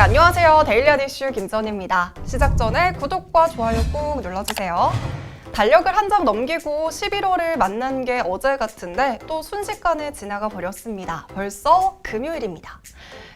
안녕하세요. 데일리아 이슈 김선희입니다. 시작 전에 구독과 좋아요 꾹 눌러주세요. 달력을 한 장 넘기고 11월을 만난 게 어제 같은데 또 순식간에 지나가 버렸습니다. 벌써 금요일입니다.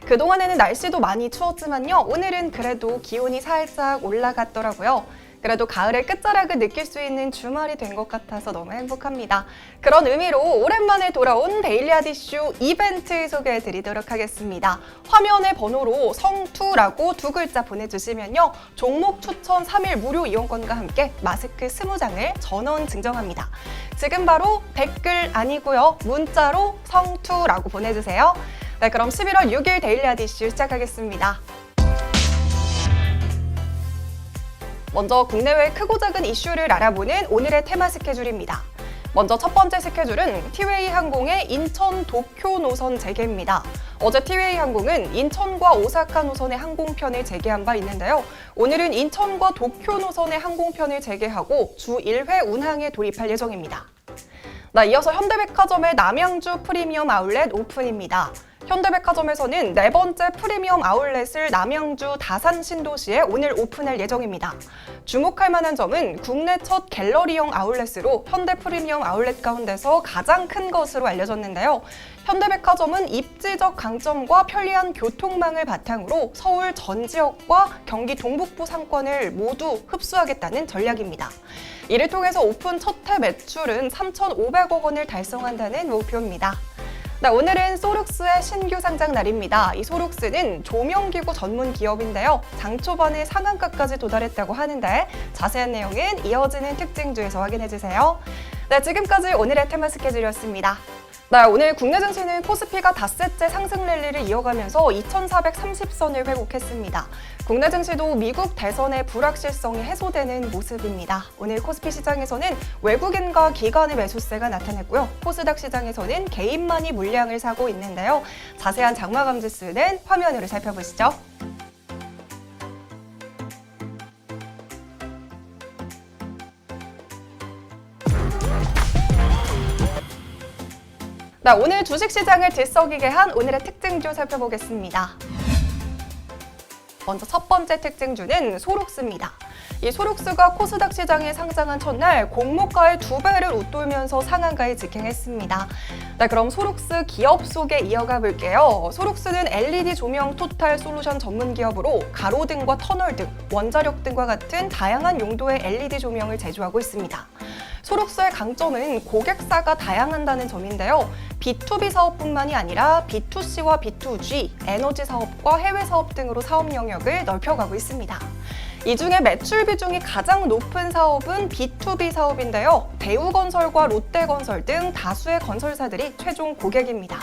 그동안에는 날씨도 많이 추웠지만요. 오늘은 그래도 기온이 살짝 올라갔더라고요. 그래도 가을의 끝자락을 느낄 수 있는 주말이 된 것 같아서 너무 행복합니다. 그런 의미로 오랜만에 돌아온 데일리아 이슈 이벤트 소개해드리도록 하겠습니다. 화면의 번호로 성투라고 두 글자 보내주시면요. 종목 추천 3일 무료 이용권과 함께 마스크 20장을 전원 증정합니다. 지금 바로 댓글 아니고요. 문자로 성투라고 보내주세요. 네, 그럼 11월 6일 데일리아 이슈 시작하겠습니다. 먼저 국내외 크고 작은 이슈를 알아보는 오늘의 테마 스케줄입니다. 먼저 첫 번째 스케줄은 티웨이 항공의 인천 도쿄 노선 재개입니다. 어제 티웨이 항공은 인천과 오사카 노선의 항공편을 재개한 바 있는데요. 오늘은 인천과 도쿄 노선의 항공편을 재개하고 주 1회 운항에 돌입할 예정입니다. 이어서 현대백화점의 남양주 프리미엄 아울렛 오픈입니다. 현대백화점에서는 네 번째 프리미엄 아울렛을 남양주 다산 신도시에 오늘 오픈할 예정입니다. 주목할 만한 점은 국내 첫 갤러리형 아울렛으로 현대 프리미엄 아울렛 가운데서 가장 큰 것으로 알려졌는데요. 현대백화점은 입지적 강점과 편리한 교통망을 바탕으로 서울 전 지역과 경기 동북부 상권을 모두 흡수하겠다는 전략입니다. 이를 통해서 오픈 첫 해 매출은 3,500억 원을 달성한다는 목표입니다. 오늘은 소룩스의 신규 상장 날입니다. 이 소룩스는 조명기구 전문 기업인데요. 장 초반에 상한가까지 도달했다고 하는데 자세한 내용은 이어지는 특징주에서 확인해주세요. 지금까지 오늘의 테마 스케줄이었습니다. 오늘 국내 증시는 코스피가 닷새째 상승 랠리를 이어가면서 2,430선을 회복했습니다. 국내 증시도 미국 대선의 불확실성이 해소되는 모습입니다. 오늘 코스피 시장에서는 외국인과 기관의 매수세가 나타났고요. 코스닥 시장에서는 개인만이 물량을 사고 있는데요. 자세한 장마감 지수는 화면으로 살펴보시죠. 오늘 주식시장을 들썩이게 한 오늘의 특징주 살펴보겠습니다. 먼저 첫 번째 특징주는 소룩스입니다. 이 소룩스가 코스닥 시장에 상장한 첫날 공모가의 2배를 웃돌면서 상한가에 직행했습니다. 그럼 소룩스 기업 소개 이어가 볼게요. 소룩스는 LED 조명 토탈 솔루션 전문 기업으로 가로등과 터널 등, 원자력 등과 같은 다양한 용도의 LED 조명을 제조하고 있습니다. 소룩스의 강점은 고객사가 다양하다는 점인데요. B2B 사업뿐만이 아니라 B2C와 B2G, 에너지 사업과 해외 사업 등으로 사업 영역을 넓혀가고 있습니다. 이 중에 매출 비중이 가장 높은 사업은 B2B 사업인데요. 대우건설과 롯데건설 등 다수의 건설사들이 최종 고객입니다.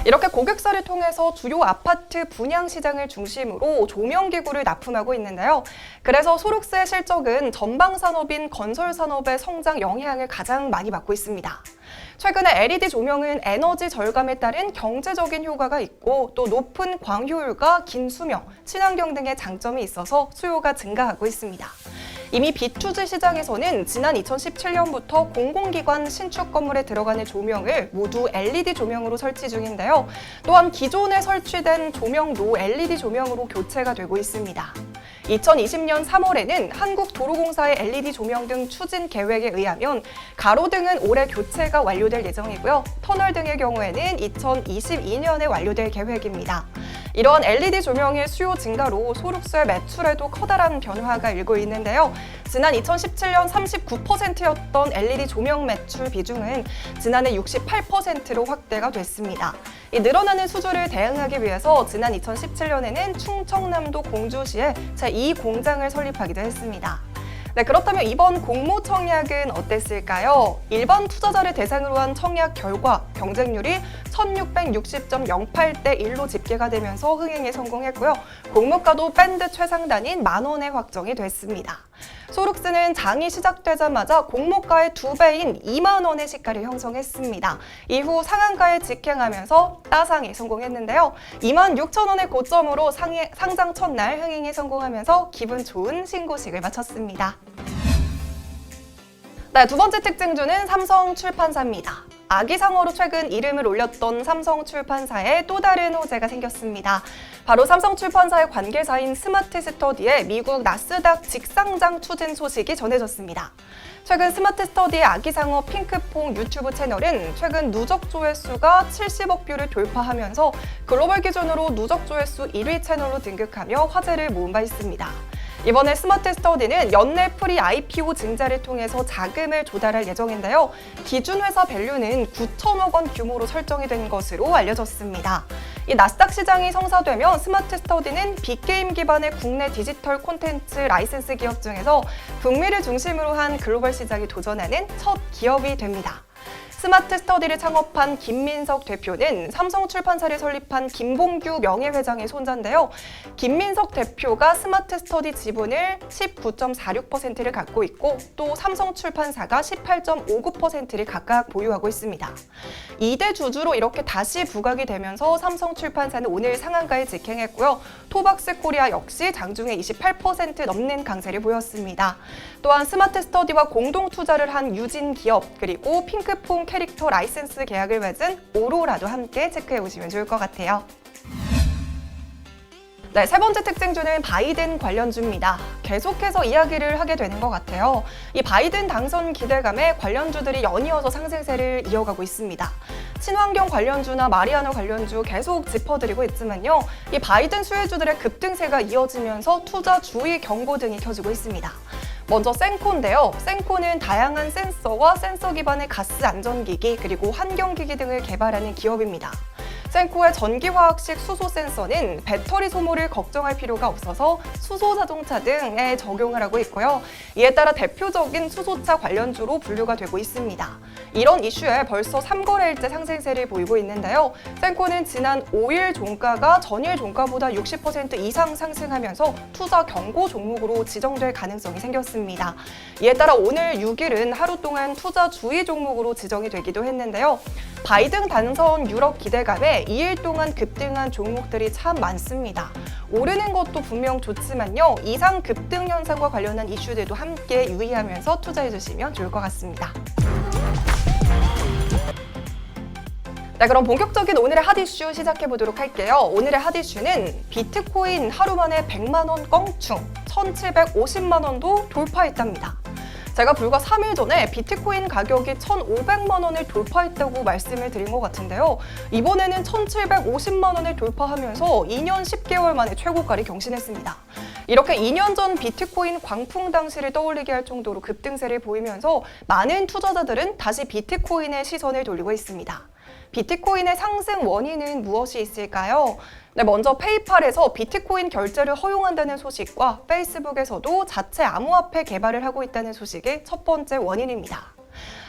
이렇게 고객사를 통해서 주요 아파트 분양 시장을 중심으로 조명기구를 납품하고 있는데요. 그래서 소룩스의 실적은 전방 산업인 건설 산업의 성장 영향을 가장 많이 받고 있습니다. 최근에 LED 조명은 에너지 절감에 따른 경제적인 효과가 있고 또 높은 광효율과 긴 수명, 친환경 등의 장점이 있어서 수요가 증가하고 있습니다. 이미 B2G 시장에서는 지난 2017년부터 공공기관 신축 건물에 들어가는 조명을 모두 LED 조명으로 설치 중인데요. 또한 기존에 설치된 조명도 LED 조명으로 교체가 되고 있습니다. 2020년 3월에는 한국도로공사의 LED 조명 등 추진 계획에 의하면 가로등은 올해 교체가 완료될 예정이고요. 터널 등의 경우에는 2022년에 완료될 계획입니다. 이러한 LED 조명의 수요 증가로 소룩스의 매출에도 커다란 변화가 일고 있는데요. 지난 2017년 39%였던 LED 조명 매출 비중은 지난해 68%로 확대가 됐습니다. 이 늘어나는 수주를 대응하기 위해서 지난 2017년에는 충청남도 공주시에 제2 공장을 설립하기도 했습니다. 그렇다면 이번 공모 청약은 어땠을까요? 일반 투자자를 대상으로 한 청약 결과 경쟁률이 1660.08대 1로 집계가 되면서 흥행에 성공했고요. 공모가도 밴드 최상단인 10,000원에 확정이 됐습니다. 소룩스는 장이 시작되자마자 공모가의 2배인 20,000원의 시가를 형성했습니다. 이후 상한가에 직행하면서 따상에 성공했는데요. 26,000원의 고점으로 상장 첫날 흥행에 성공하면서 기분 좋은 신고식을 마쳤습니다. 두 번째 특징주는 삼성출판사입니다. 아기상어로 최근 이름을 올렸던 삼성출판사에 또 다른 호재가 생겼습니다. 바로 삼성출판사의 관계사인 스마트스터디의 미국 나스닥 직상장 추진 소식이 전해졌습니다. 최근 스마트스터디의 아기상어 핑크퐁 유튜브 채널은 최근 누적 조회수가 70억 뷰를 돌파하면서 글로벌 기준으로 누적 조회수 1위 채널로 등극하며 화제를 모은 바 있습니다. 이번에 스마트스터디는 연내 프리 IPO 증자를 통해서 자금을 조달할 예정인데요. 기준 회사 밸류는 9천억 원 규모로 설정이 된 것으로 알려졌습니다. 이 나스닥 시장이 성사되면 스마트스터디는 빅게임 기반의 국내 디지털 콘텐츠 라이센스 기업 중에서 북미를 중심으로 한 글로벌 시장에 도전하는 첫 기업이 됩니다. 스마트스터디를 창업한 김민석 대표는 삼성출판사를 설립한 김봉규 명예회장의 손자인데요. 김민석 대표가 스마트스터디 지분을 19.46%를 갖고 있고 또 삼성출판사가 18.59%를 각각 보유하고 있습니다. 2대 주주로 이렇게 다시 부각이 되면서 삼성출판사는 오늘 상한가에 직행했고요. 토박스코리아 역시 장중에 28% 넘는 강세를 보였습니다. 또한 스마트스터디와 공동 투자를 한 유진 기업 그리고 핑크퐁 캐릭터 라이센스 계약을 맺은 오로라도 함께 체크해 보시면 좋을 것 같아요. 네, 세 번째 특징주는 바이든 관련주입니다. 계속해서 이야기를 하게 되는 것 같아요. 이 바이든 당선 기대감에 관련주들이 연이어서 상승세를 이어가고 있습니다. 친환경 관련주나 마리아나 관련주 계속 짚어드리고 있지만요. 이 바이든 수혜주들의 급등세가 이어지면서 투자 주의 경고 등이 켜지고 있습니다. 먼저 센코인데요. 센코는 다양한 센서와 센서 기반의 가스 안전기기 그리고 환경기기 등을 개발하는 기업입니다. 센코의 전기화학식 수소 센서는 배터리 소모를 걱정할 필요가 없어서 수소 자동차 등에 적용을 하고 있고요. 이에 따라 대표적인 수소차 관련주로 분류가 되고 있습니다. 이런 이슈에 벌써 3거래일째 상승세를 보이고 있는데요. 센코는 지난 5일 종가가 전일 종가보다 60% 이상 상승하면서 투자 경고 종목으로 지정될 가능성이 생겼습니다. 이에 따라 오늘 6일은 하루 동안 투자 주의 종목으로 지정이 되기도 했는데요. 바이든 당선 유럽 기대감에 2일 동안 급등한 종목들이 참 많습니다. 오르는 것도 분명 좋지만요. 이상 급등 현상과 관련한 이슈들도 함께 유의하면서 투자해 주시면 좋을 것 같습니다. 네, 그럼 본격적인 오늘의 핫 이슈 시작해 보도록 할게요. 오늘의 핫 이슈는 비트코인 하루 만에 100만 원 껑충, 1,750만 원도 돌파했답니다. 제가 불과 3일 전에 비트코인 가격이 1,500만 원을 돌파했다고 말씀을 드린 것 같은데요. 이번에는 1,750만 원을 돌파하면서 2년 10개월 만에 최고가를 경신했습니다. 이렇게 2년 전 비트코인 광풍 당시를 떠올리게 할 정도로 급등세를 보이면서 많은 투자자들은 다시 비트코인에 시선을 돌리고 있습니다. 비트코인의 상승 원인은 무엇이 있을까요? 네, 먼저 페이팔에서 비트코인 결제를 허용한다는 소식과 페이스북에서도 자체 암호화폐 개발을 하고 있다는 소식이 첫 번째 원인입니다.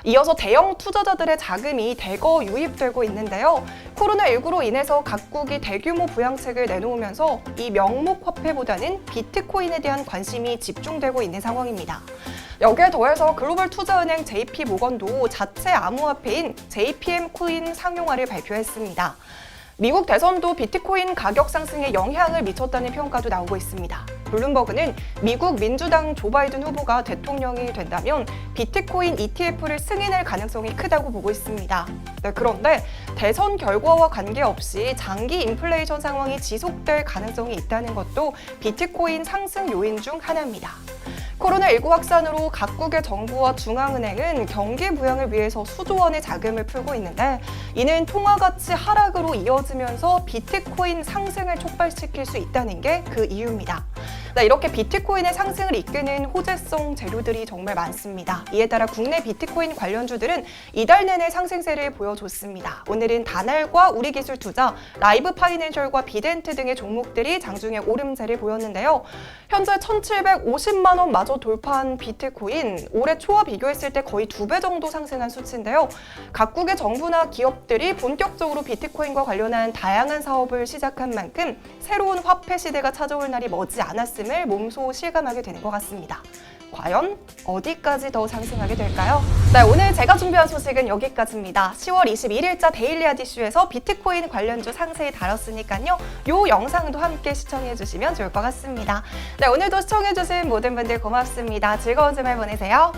이어서 대형 투자자들의 자금이 대거 유입되고 있는데요. 코로나19로 인해서 각국이 대규모 부양책을 내놓으면서 이 명목 화폐보다는 비트코인에 대한 관심이 집중되고 있는 상황입니다. 여기에 더해서 글로벌 투자은행 JP모건도 자체 암호화폐인 JPM 코인 상용화를 발표했습니다. 미국 대선도 비트코인 가격 상승에 영향을 미쳤다는 평가도 나오고 있습니다. 블룸버그는 미국 민주당 조 바이든 후보가 대통령이 된다면 비트코인 ETF를 승인할 가능성이 크다고 보고 있습니다. 네, 그런데 대선 결과와 관계없이 장기 인플레이션 상황이 지속될 가능성이 있다는 것도 비트코인 상승 요인 중 하나입니다. 코로나19 확산으로 각국의 정부와 중앙은행은 경기 부양을 위해서 수조 원의 자금을 풀고 있는데 이는 통화 가치 하락으로 이어지면서 비트코인 상승을 촉발시킬 수 있다는 게 그 이유입니다. 이렇게 비트코인의 상승을 이끄는 호재성 재료들이 정말 많습니다. 이에 따라 국내 비트코인 관련주들은 이달 내내 상승세를 보여줬습니다. 오늘은 다날과 우리기술투자, 라이브파이낸셜과 비덴트 등의 종목들이 장중에 오름세를 보였는데요. 현재 1,750만 원 마저 돌파한 비트코인, 올해 초와 비교했을 때 거의 2배 정도 상승한 수치인데요. 각국의 정부나 기업들이 본격적으로 비트코인과 관련한 다양한 사업을 시작한 만큼 새로운 화폐 시대가 찾아올 날이 머지 않았음을 몸소 실감하게 되는 것 같습니다. 과연 어디까지 더 상승하게 될까요? 네, 오늘 제가 준비한 소식은 여기까지입니다. 10월 21일자 데일리 핫 이슈에서 비트코인 관련주 상세히 다뤘으니까요. 이 영상도 함께 시청해 주시면 좋을 것 같습니다. 네, 오늘도 시청해 주신 모든 분들 고맙습니다. 즐거운 주말 보내세요.